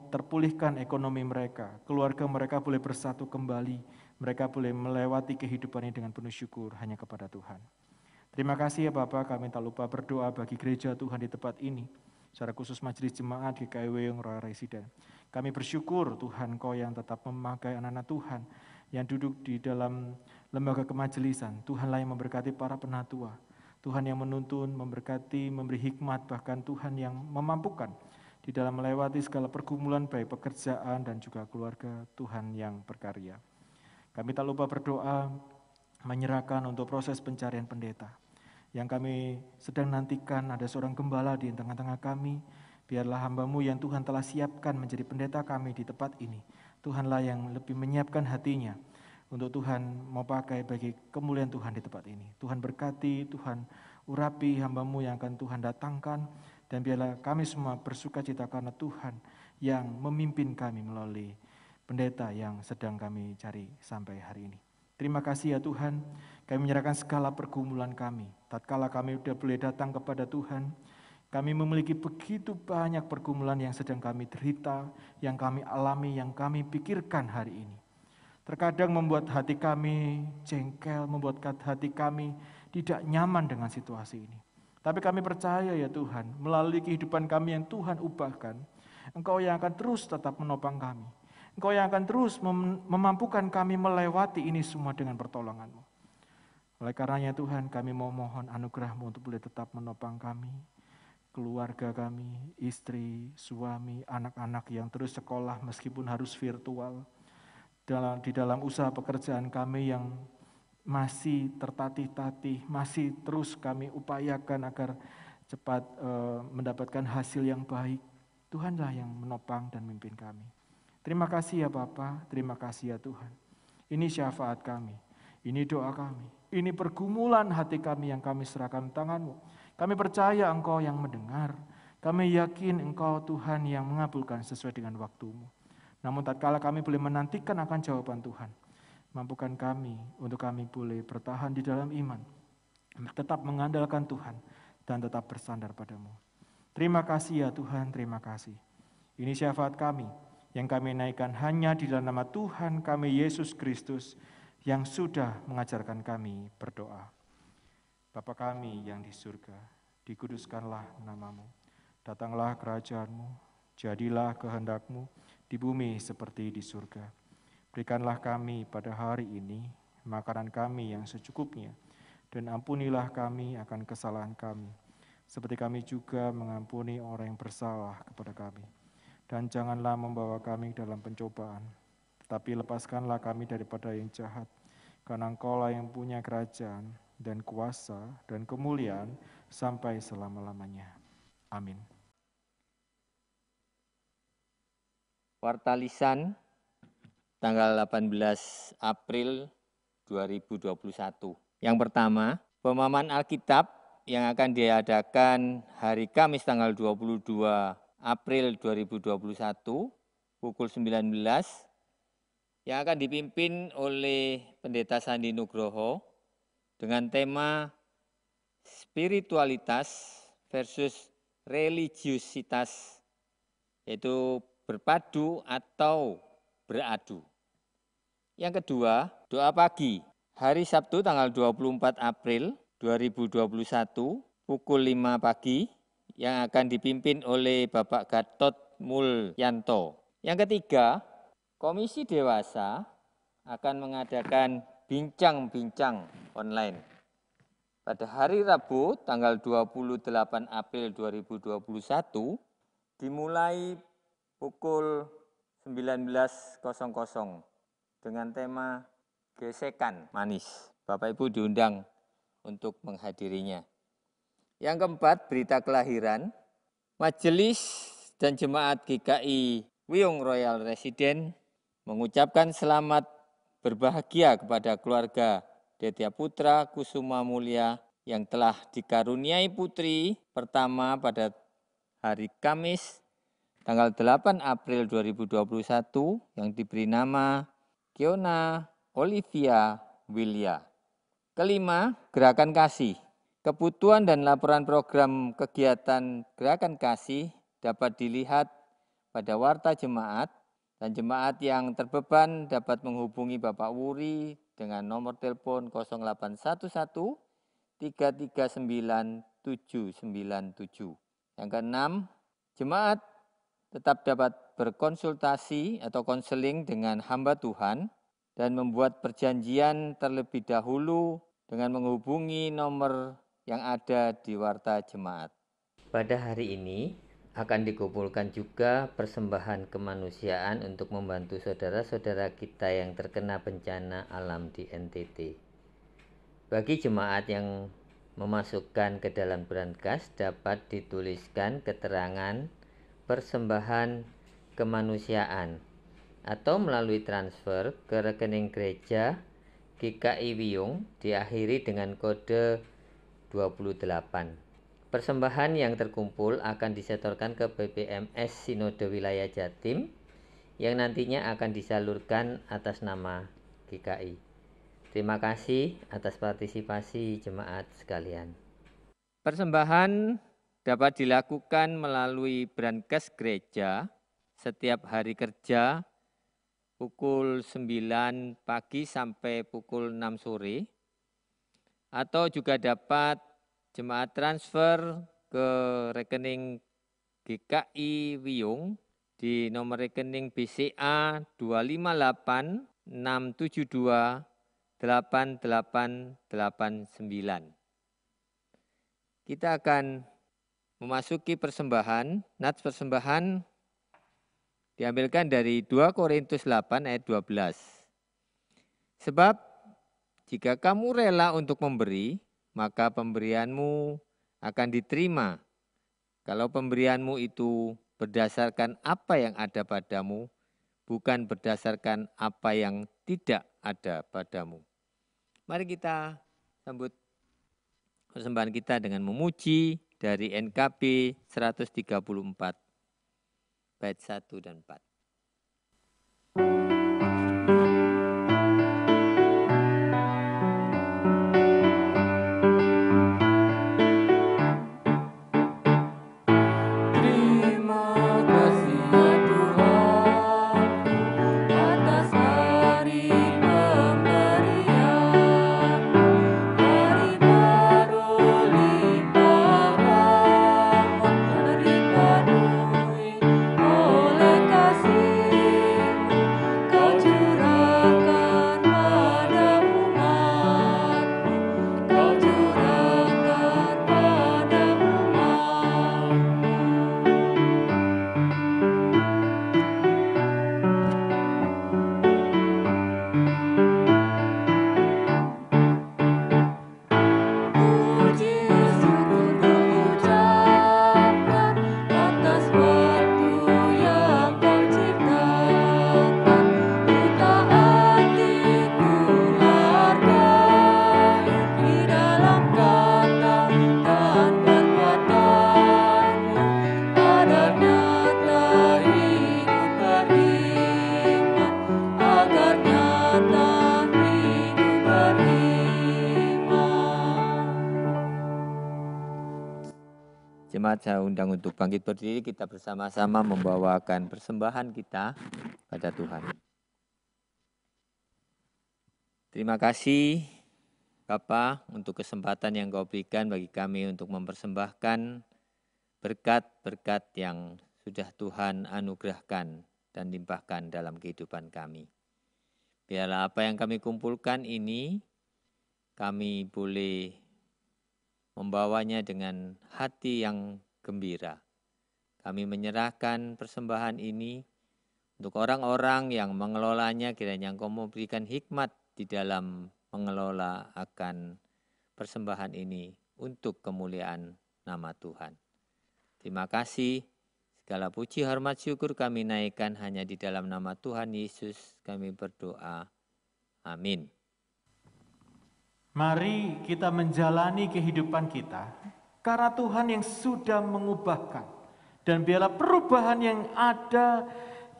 terpulihkan ekonomi mereka, keluarga mereka boleh bersatu kembali, mereka boleh melewati kehidupan ini dengan penuh syukur hanya kepada Tuhan. Terima kasih ya Bapak, kami tak lupa berdoa bagi gereja Tuhan di tempat ini, secara khusus Majelis Jemaat GKI Weyong Royal Residen. Kami bersyukur Tuhan, Kau yang tetap memakai anak-anak Tuhan yang duduk di dalam lembaga kemajelisan. Tuhanlah yang memberkati para penatua, Tuhan yang menuntun, memberkati, memberi hikmat, bahkan Tuhan yang memampukan di dalam melewati segala pergumulan baik pekerjaan dan juga keluarga. Tuhan yang berkarya. Kami tak lupa berdoa menyerahkan untuk proses pencarian pendeta yang kami sedang nantikan. Ada seorang gembala di tengah-tengah kami. Biarlah hamba-Mu yang Tuhan telah siapkan menjadi pendeta kami di tempat ini, Tuhanlah yang lebih menyiapkan hatinya untuk Tuhan mau pakai bagi kemuliaan Tuhan di tempat ini. Tuhan berkati, Tuhan urapi hamba-Mu yang akan Tuhan datangkan, dan biarlah kami semua bersukacita karena Tuhan yang memimpin kami melalui pendeta yang sedang kami cari sampai hari ini. Terima kasih ya Tuhan, kami menyerahkan segala pergumulan kami. Tatkala kami sudah boleh datang kepada Tuhan, kami memiliki begitu banyak pergumulan yang sedang kami derita, yang kami alami, yang kami pikirkan hari ini. Terkadang membuat hati kami jengkel, membuat hati kami tidak nyaman dengan situasi ini. Tapi kami percaya ya Tuhan, melalui kehidupan kami yang Tuhan ubahkan, Engkau yang akan terus tetap menopang kami. Engkau yang akan terus memampukan kami melewati ini semua dengan pertolongan-Mu. Oleh karenanya Tuhan, kami mau mohon anugerah-Mu untuk boleh tetap menopang kami, keluarga kami, istri, suami, anak-anak yang terus sekolah meskipun harus virtual. Di dalam usaha pekerjaan kami yang masih tertatih-tatih, masih terus kami upayakan agar cepat mendapatkan hasil yang baik. Tuhanlah yang menopang dan memimpin kami. Terima kasih ya Bapa, terima kasih ya Tuhan. Ini syafaat kami, ini doa kami, ini pergumulan hati kami yang kami serahkan tangan-Mu. Kami percaya Engkau yang mendengar. Kami yakin Engkau Tuhan yang mengabulkan sesuai dengan waktu-Mu. Namun tatkala kami boleh menantikan akan jawaban Tuhan, mampukan kami untuk kami boleh bertahan di dalam iman, tetap mengandalkan Tuhan, dan tetap bersandar padamu. Terima kasih ya Tuhan, terima kasih. Ini syafaat kami yang kami naikkan hanya di dalam nama Tuhan kami Yesus Kristus yang sudah mengajarkan kami berdoa. Bapa kami yang di surga, dikuduskanlah namamu. Datanglah kerajaan-Mu, jadilah kehendak-Mu di bumi seperti di surga. Berikanlah kami pada hari ini makanan kami yang secukupnya, dan ampunilah kami akan kesalahan kami, seperti kami juga mengampuni orang yang bersalah kepada kami. Dan janganlah membawa kami dalam pencobaan, tetapi lepaskanlah kami daripada yang jahat, karena Engkau-lah yang punya kerajaan dan kuasa dan kemuliaan sampai selama-lamanya. Amin. Warta Lisan tanggal 18 April 2021. Yang pertama, pemahaman Alkitab yang akan diadakan hari Kamis tanggal 22 April 2021 pukul 19 yang akan dipimpin oleh Pendeta Sandi Nugroho dengan tema spiritualitas versus religiusitas, yaitu berpadu atau beradu. Yang kedua, doa pagi hari Sabtu tanggal 24 April 2021 pukul 5 pagi yang akan dipimpin oleh Bapak Gatot Mulyanto. Yang ketiga, Komisi Dewasa akan mengadakan bincang-bincang online pada hari Rabu tanggal 28 April 2021 dimulai pukul 19.00 dengan tema gesekan manis. Bapak Ibu diundang untuk menghadirinya. Yang keempat, berita kelahiran. Majelis dan Jemaat GKI Wiyung Royal Resident mengucapkan selamat berbahagia kepada keluarga Detya Putra Kusuma Mulya yang telah dikaruniai putri pertama pada hari Kamis tanggal 8 April 2021 yang diberi nama Kiona Olivia Willia. Kelima, Gerakan Kasih. Kebutuhan dan laporan program kegiatan Gerakan Kasih dapat dilihat pada Warta Jemaat, dan jemaat yang terbeban dapat menghubungi Bapak Wuri dengan nomor telepon 0811 339 797. Yang keenam, jemaat tetap dapat berkonsultasi atau konseling dengan hamba Tuhan dan membuat perjanjian terlebih dahulu dengan menghubungi nomor yang ada di Warta Jemaat. Pada hari ini akan dikumpulkan juga persembahan kemanusiaan untuk membantu saudara-saudara kita yang terkena bencana alam di NTT. Bagi jemaat yang memasukkan ke dalam berangkas dapat dituliskan keterangan persembahan kemanusiaan atau melalui transfer ke rekening gereja GKI Wiyung diakhiri dengan kode 28. Persembahan yang terkumpul akan disetorkan ke BPMS Sinode Wilayah Jatim yang nantinya akan disalurkan atas nama GKI. Terima kasih atas partisipasi jemaat sekalian. Persembahan dapat dilakukan melalui berangkas gereja setiap hari kerja pukul 9 pagi sampai pukul 6 sore, atau juga dapat jemaat transfer ke rekening GKI Wiyung di nomor rekening BCA 258 672 8889. Kita akan memasuki persembahan. Nats persembahan diambilkan dari 2 Korintus 8 ayat 12. Sebab jika kamu rela untuk memberi, maka pemberianmu akan diterima. Kalau pemberianmu itu berdasarkan apa yang ada padamu, bukan berdasarkan apa yang tidak ada padamu. Mari kita sambut persembahan kita dengan memuji dari NKB 134 bait 1 dan 4. Jemaat saya undang untuk bangkit berdiri, kita bersama-sama membawakan persembahan kita pada Tuhan. Terima kasih Bapa untuk kesempatan yang Kau berikan bagi kami untuk mempersembahkan berkat-berkat yang sudah Tuhan anugerahkan dan limpahkan dalam kehidupan kami. Biarlah apa yang kami kumpulkan ini, kami boleh membawanya dengan hati yang gembira. Kami menyerahkan persembahan ini untuk orang-orang yang mengelolanya, kiranya Engkau memberikan hikmat di dalam mengelola akan persembahan ini untuk kemuliaan nama Tuhan. Terima kasih, segala puji, hormat, syukur kami naikkan hanya di dalam nama Tuhan Yesus kami berdoa. Amin. Mari kita menjalani kehidupan kita karena Tuhan yang sudah mengubahkan. Dan biarlah perubahan yang ada,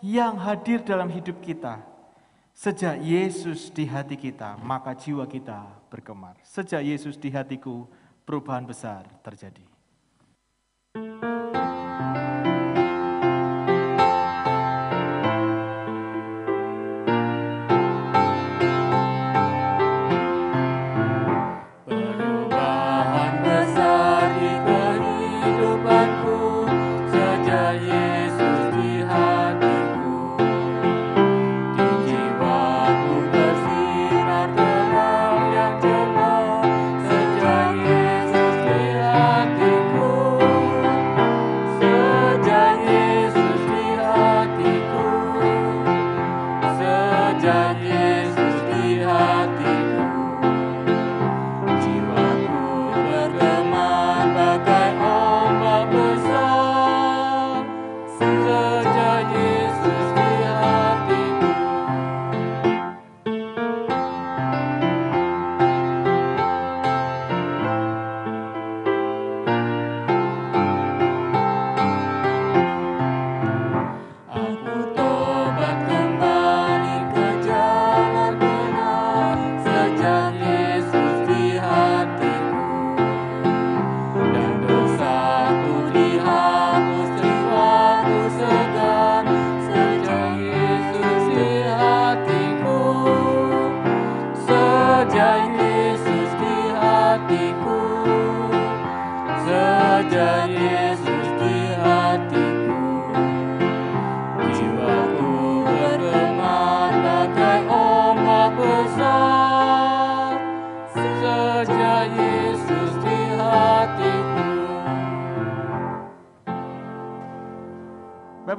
yang hadir dalam hidup kita. Sejak Yesus di hati kita, maka jiwa kita bergemar. Sejak Yesus di hatiku, perubahan besar terjadi.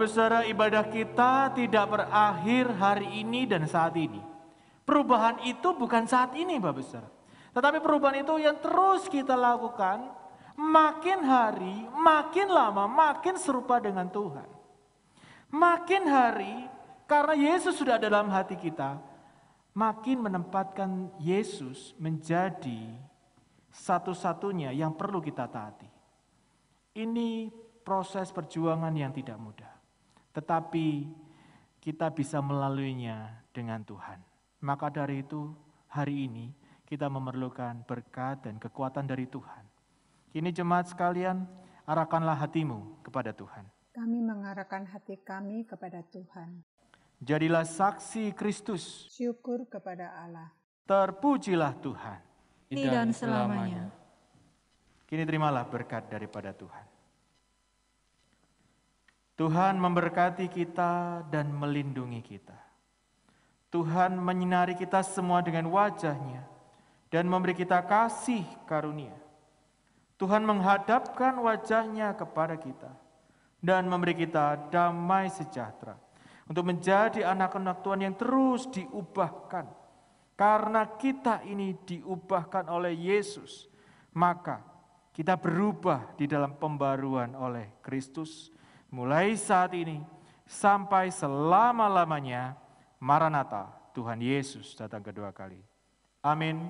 Bapak Saudara, ibadah kita tidak berakhir hari ini dan saat ini. Perubahan itu bukan saat ini Bapak Saudara. Tetapi perubahan itu yang terus kita lakukan, makin hari, makin lama, makin serupa dengan Tuhan. Makin hari, karena Yesus sudah ada dalam hati kita, makin menempatkan Yesus menjadi satu-satunya yang perlu kita taati. Ini proses perjuangan yang tidak mudah, tetapi kita bisa melaluinya dengan Tuhan. Maka dari itu, hari ini kita memerlukan berkat dan kekuatan dari Tuhan. Kini jemaat sekalian, arahkanlah hatimu kepada Tuhan. Kami mengarahkan hati kami kepada Tuhan. Jadilah saksi Kristus. Syukur kepada Allah. Terpujilah Tuhan. Kini dan selamanya. Kini terimalah berkat daripada Tuhan. Tuhan memberkati kita dan melindungi kita. Tuhan menyinari kita semua dengan wajah-Nya dan memberi kita kasih karunia. Tuhan menghadapkan wajah-Nya kepada kita dan memberi kita damai sejahtera untuk menjadi anak-anak Tuhan yang terus diubahkan. Karena kita ini diubahkan oleh Yesus, maka kita berubah di dalam pembaruan oleh Kristus. Mulai saat ini sampai selama-lamanya. Maranatha, Tuhan Yesus datang kedua kali. Amin.